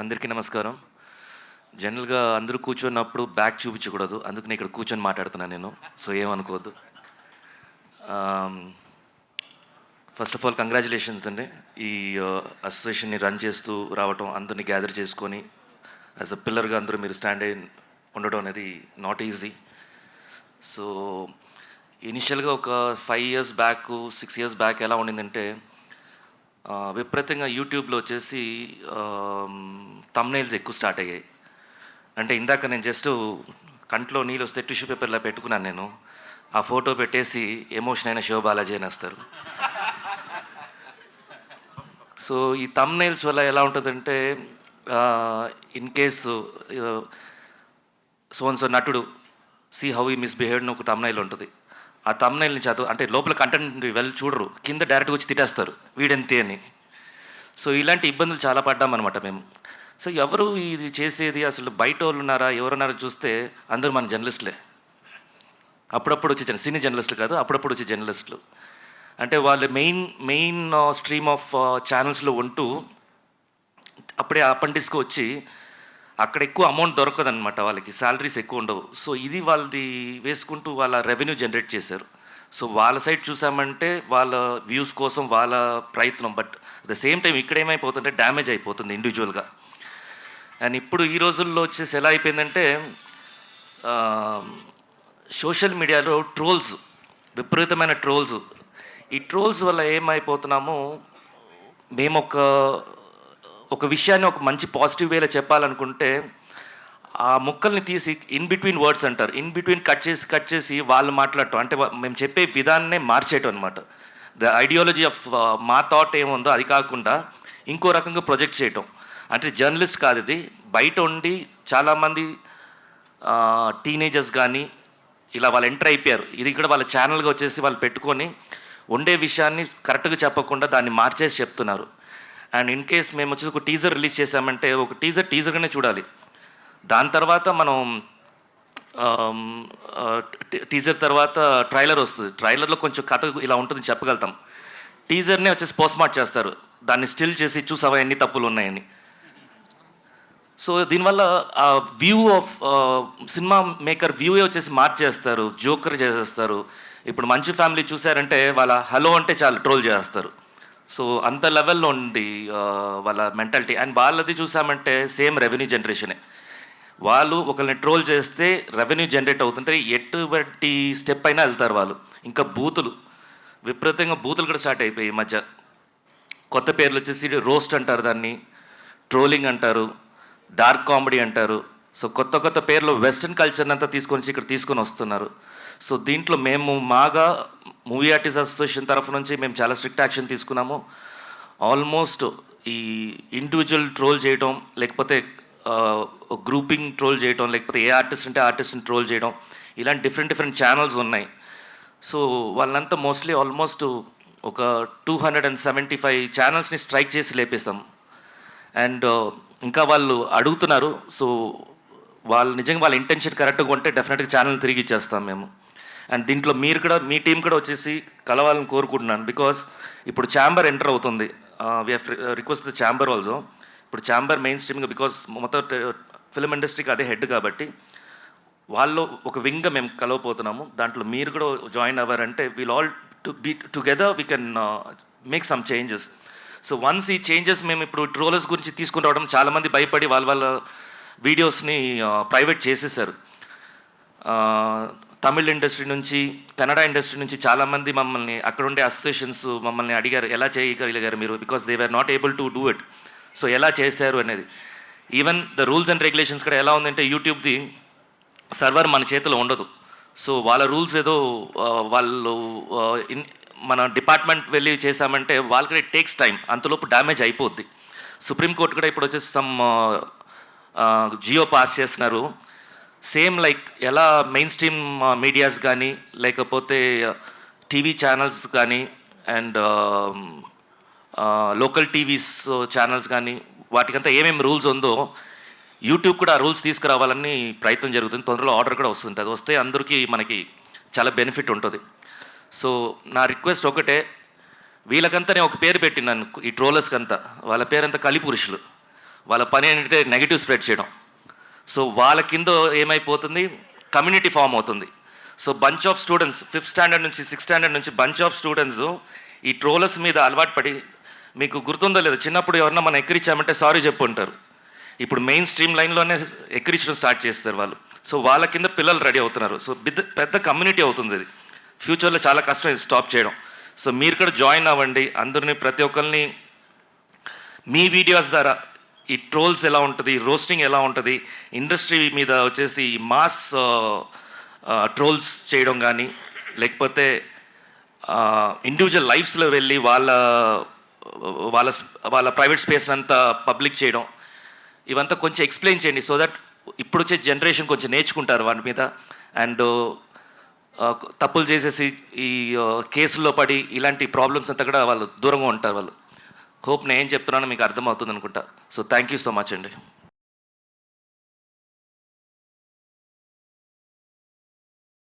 అందరికీ నమస్కారం. జనరల్‌గా అందరూ కూర్చున్నప్పుడు బ్యాక్ చూపించకూడదు. అందుకు నేను ఇక్కడ కూర్చొని మాట్లాడుతున్నాను నేను. సో ఏమనుకోవద్దు. ఫస్ట్ ఆఫ్ ఆల్ కంగ్రాచ్యులేషన్స్ అండి. ఈ అసోసియేషన్‌ని రన్ చేస్తూ రావటం, అందరిని గ్యాదర్ చేసుకొని యాజ్ అ పిల్లర్‌గా అందరూ మీరు స్టాండ్ అయి ఉండడం అనేది నాట్ ఈజీ. సో ఇనిషియల్‌గా ఒక 5 ఇయర్స్ బ్యాక్, 6 ఇయర్స్ బ్యాక్ ఎలా ఉండిందంటే విపరీతంగా యూట్యూబ్లో వచ్చేసి థంబ్నెయిల్స్ ఎక్కువ స్టార్ట్ అయ్యాయి. అంటే ఇందాక నేను జస్ట్ కంట్లో నీళ్ళు వస్తే టిష్యూ పేపర్లా పెట్టుకున్నాను నేను. ఆ ఫోటో పెట్టేసి ఎమోషన్ అయిన శివ బాలాజీ అనేస్తారు. సో ఈ థంబ్నెయిల్స్ వల్ల ఎలా ఉంటుందంటే in case so and so నటుడు సీ హౌ ఈ మిస్బిహేవ్డ్ అని ఒక థంబ్నెయిల్ ఉంటుంది. ఆ థంబ్నెయిల్ని చదువు అంటే లోపల కంటెంట్ వెళ్ళి చూడరు, కింద డైరెక్ట్గా వచ్చి తిట్టేస్తారు వీడెంతే అని. సో ఇలాంటి ఇబ్బందులు చాలా పడ్డామన్నమాట మేము. సో ఎవరు ఇది చేసేది, అసలు బయట వాళ్ళు ఉన్నారా ఎవరున్నారో చూస్తే అందరూ మన జర్నలిస్టులే. అప్పుడప్పుడు వచ్చి సినీ జర్నలిస్టులు కాదు, అప్పుడప్పుడు వచ్చి జర్నలిస్టులు. అంటే వాళ్ళు మెయిన్ స్ట్రీమ్ ఆఫ్ ఛానల్స్లో ఉంటూ అప్పుడే అపెండిక్స్కి వచ్చి అక్కడ ఎక్కువ అమౌంట్ దొరకదనమాట, వాళ్ళకి శాలరీస్ ఎక్కువ ఉండవు. సో ఇది వాళ్ళది వేసుకుంటూ వాళ్ళ రెవెన్యూ జనరేట్ చేశారు. సో వాళ్ళ సైడ్ చూసామంటే వాళ్ళ వ్యూస్ కోసం వాళ్ళ ప్రయత్నం, but at the same time ఇక్కడ ఏమైపోతుందంటే డ్యామేజ్ అయిపోతుంది ఇండివిజువల్గా. అండ్ ఇప్పుడు ఈ రోజుల్లో వచ్చేసి ఎలా అయిపోయిందంటే సోషల్ మీడియాలో ట్రోల్స్, విపరీతమైన ట్రోల్స్. ఈ ట్రోల్స్ వల్ల ఏమైపోతున్నామో, మేము ఒక విషయాన్ని ఒక మంచి పాజిటివ్ వేలో చెప్పాలనుకుంటే ఆ ముక్కల్ని తీసి ఇన్ బిట్వీన్ వర్డ్స్ అంటారు, ఇన్ బిట్వీన్ కట్ చేసి వాళ్ళు మాట్లాడటం, అంటే మేము చెప్పే విధాన్నే మార్చేయటం అనమాట. ద ఐడియాలజీ ఆఫ్ మా థాట్ ఏముందో అది కాకుండా ఇంకో రకంగా ప్రొజెక్ట్ చేయటం. అంటే జర్నలిస్ట్ కాదు ఇది, బయట ఉండి చాలామంది టీనేజర్స్ కానీ ఇలా వాళ్ళు ఎంటర్ అయిపోయారు. ఇది ఇక్కడ వాళ్ళ ఛానల్గా వచ్చేసి వాళ్ళు పెట్టుకొని ఉండే విషయాన్ని కరెక్ట్గా చెప్పకుండా దాన్ని మార్చేసి చెప్తున్నారు. అండ్ ఇన్ కేస్ మేము వచ్చేసి ఒక టీజర్ రిలీజ్ చేసామంటే ఒక టీజర్గానే చూడాలి. దాని తర్వాత మనం టీజర్ తర్వాత ట్రైలర్ వస్తుంది. ట్రైలర్లో కొంచెం కథ ఇలా ఉంటుంది చెప్పగలుగుతాం. టీజర్నే వచ్చేసి పోస్ట్ మార్ట్ చేస్తారు, దాన్ని స్టిల్ చేసి చూసావా ఎన్ని తప్పులు ఉన్నాయని. సో దీనివల్ల ఆ వ్యూ ఆఫ్ సినిమా మేకర్ వ్యూయే వచ్చేసి మార్చేస్తారు, జోకర్ చేసేస్తారు. ఇప్పుడు మంచి ఫ్యామిలీ చూసారంటే వాళ్ళ హలో అంటే చాలా ట్రోల్ చేస్తారు. సో అంత లెవెల్లో ఉంది వాళ్ళ మెంటాలిటీ. అండ్ వాళ్ళది చూసామంటే సేమ్ రెవెన్యూ జనరేషనే. వాళ్ళు ఒకరిని ట్రోల్ చేస్తే రెవెన్యూ జనరేట్ అవుతుంటే ఎటువంటి స్టెప్ అయినా వెళ్తారు వాళ్ళు. ఇంకా విపరీతంగా బూతులు కూడా స్టార్ట్ అయిపోయి ఈ మధ్య. కొత్త పేర్లు వచ్చేసి రోస్ట్ అంటారు, దాన్ని ట్రోలింగ్ అంటారు, డార్క్ కామెడీ అంటారు. సో కొత్త పేర్లు వెస్ట్రన్ కల్చర్ని అంతా తీసుకొని వస్తున్నారు. సో దీంట్లో మేము మాగా మూవీ ఆర్టిస్ట్ అసోసియేషన్ తరఫు నుంచి మేము చాలా స్ట్రిక్ట్ యాక్షన్ తీసుకున్నాము. ఆల్మోస్ట్ ఈ ఇండివిజువల్ ట్రోల్ చేయడం, లేకపోతే గ్రూపింగ్ ట్రోల్ చేయడం, లేకపోతే ఏ ఆర్టిస్ట్ అంటే ఆర్టిస్ట్ని ట్రోల్ చేయడం, ఇలాంటి డిఫరెంట్ ఛానల్స్ ఉన్నాయి. సో వాళ్ళంతా మోస్ట్లీ ఆల్మోస్ట్ ఒక 275 ఛానల్స్ని స్ట్రైక్ చేసి లేపేస్తాం. అండ్ ఇంకా వాళ్ళు అడుగుతున్నారు. సో వాళ్ళు నిజంగా వాళ్ళ ఇంటెన్షన్ కరెక్ట్గా ఉంటే డెఫినెట్గా ఛానల్ తిరిగి ఇచ్చేస్తాం మేము. అండ్ దీంట్లో మీరు కూడా మీ టీం కూడా వచ్చేసి కలవాలని కోరుకుంటున్నాను. బికాస్ ఇప్పుడు ఛాంబర్ ఎంటర్ అవుతుంది. We have request the chamber also. ఇప్పుడు ఛాంబర్ మెయిన్ స్ట్రీమ్గా, బికాస్ మొత్తం ఫిల్మ్ ఇండస్ట్రీకి అదే హెడ్ కాబట్టి వాళ్ళు ఒక వింగ్గా మేము కలవపోతున్నాము. దాంట్లో మీరు కూడా జాయిన్ అవ్వారంటే we'll all to be together we can make some changes. So once ఈ చేంజెస్ మేము ఇప్పుడు ట్రోలర్స్ గురించి తీసుకుని రావడం, చాలామంది భయపడి వాళ్ళ వీడియోస్ని ప్రైవేట్ చేసేసారు. తమిళ్ ఇండస్ట్రీ నుంచి, కన్నడ ఇండస్ట్రీ నుంచి చాలామంది మమ్మల్ని, అక్కడ ఉండే అసోసియేషన్స్ మమ్మల్ని అడిగారు ఎలా చేయగలిగారు మీరు, because they were not able to do it. So ఎలా చేశారు అనేది. Even the rules and regulations కూడా ఎలా ఉందంటే యూట్యూబ్ది సర్వర్ మన చేతిలో ఉండదు. సో వాళ్ళ రూల్స్ ఏదో వాళ్ళు మన డిపార్ట్మెంట్ వెళ్ళి చేశామంటే వాళ్ళకి ఇట్ టేక్స్ టైం, అంతలోపు డ్యామేజ్ అయిపోద్ది. సుప్రీంకోర్టు కూడా ఇప్పుడు వచ్చేసి సమ్ జియో పాస్ చేస్తున్నారు. సేమ్ లైక్ ఎలా మెయిన్ స్ట్రీమ్ మీడియాస్ కానీ, లేకపోతే టీవీ ఛానల్స్ కానీ, అండ్ లోకల్ టీవీస్ ఛానల్స్ కానీ, వాటికంతా ఏమేమి రూల్స్ ఉందో యూట్యూబ్ కూడా ఆ రూల్స్ తీసుకురావాలని ప్రయత్నం జరుగుతుంది. తొందరలో ఆర్డర్ కూడా వస్తుంది. అది వస్తే అందరికీ మనకి చాలా బెనిఫిట్ ఉంటుంది. సో నా రిక్వెస్ట్ ఒకటే, వీళ్ళకంతా నేను ఒక పేరు పెట్టినాను ఈ ట్రోలర్స్కి అంతా. వాళ్ళ పేరంతా కలిపురుషులు. వాళ్ళ పని ఏంటంటే నెగిటివ్ స్ప్రెడ్ చేయడం. సో వాళ్ళ కింద ఏమైపోతుంది, కమ్యూనిటీ ఫామ్ అవుతుంది. So bunch of students 5th standard నుంచి 6th స్టాండర్డ్ నుంచి బంచ్ ఆఫ్ స్టూడెంట్స్ ఈ ట్రోలర్స్ మీద అలవాటు పడి, మీకు గుర్తుందో లేదో చిన్నప్పుడు ఎవరన్నా మనం ఎక్కిరించామంటే సారీ చెప్పు ఉంటారు. ఇప్పుడు మెయిన్ స్ట్రీమ్ లైన్లోనే ఎక్కిరించడం స్టార్ట్ చేస్తారు వాళ్ళు. సో వాళ్ళ కింద పిల్లలు రెడీ అవుతున్నారు. సో పెద్ద కమ్యూనిటీ అవుతుంది ఇది. ఫ్యూచర్లో చాలా కష్టం ఇది స్టాప్ చేయడం. సో మీరు కూడా జాయిన్ అవ్వండి. అందరినీ ప్రతి ఒక్కరిని మీ వీడియోస్ ద్వారా ఈ ట్రోల్స్ ఎలా ఉంటుంది, రోస్టింగ్ ఎలా ఉంటుంది, ఇండస్ట్రీ మీద వచ్చేసి మాస్ ట్రోల్స్ చేయడం కానీ, లేకపోతే ఇండివిజువల్ లైఫ్స్లో వెళ్ళి వాళ్ళ వాళ్ళ వాళ్ళ ప్రైవేట్ స్పేస్ అంతా పబ్లిక్ చేయడం, ఇవంతా కొంచెం ఎక్స్ప్లెయిన్ చేయండి. సో దట్ ఇప్పుడు వచ్చే జనరేషన్ కొంచెం నేర్చుకుంటారు వాటి మీద. అండ్ తప్పులు చేసేసి ఈ కేసుల్లో పడి ఇలాంటి ప్రాబ్లమ్స్ అంతా కూడా వాళ్ళు దూరంగా ఉంటారు వాళ్ళు. హోప్ నేను ఏం చెప్తున్నానో మీకు అర్థమవుతుంది అనుకుంటా. So thank you so much అండి.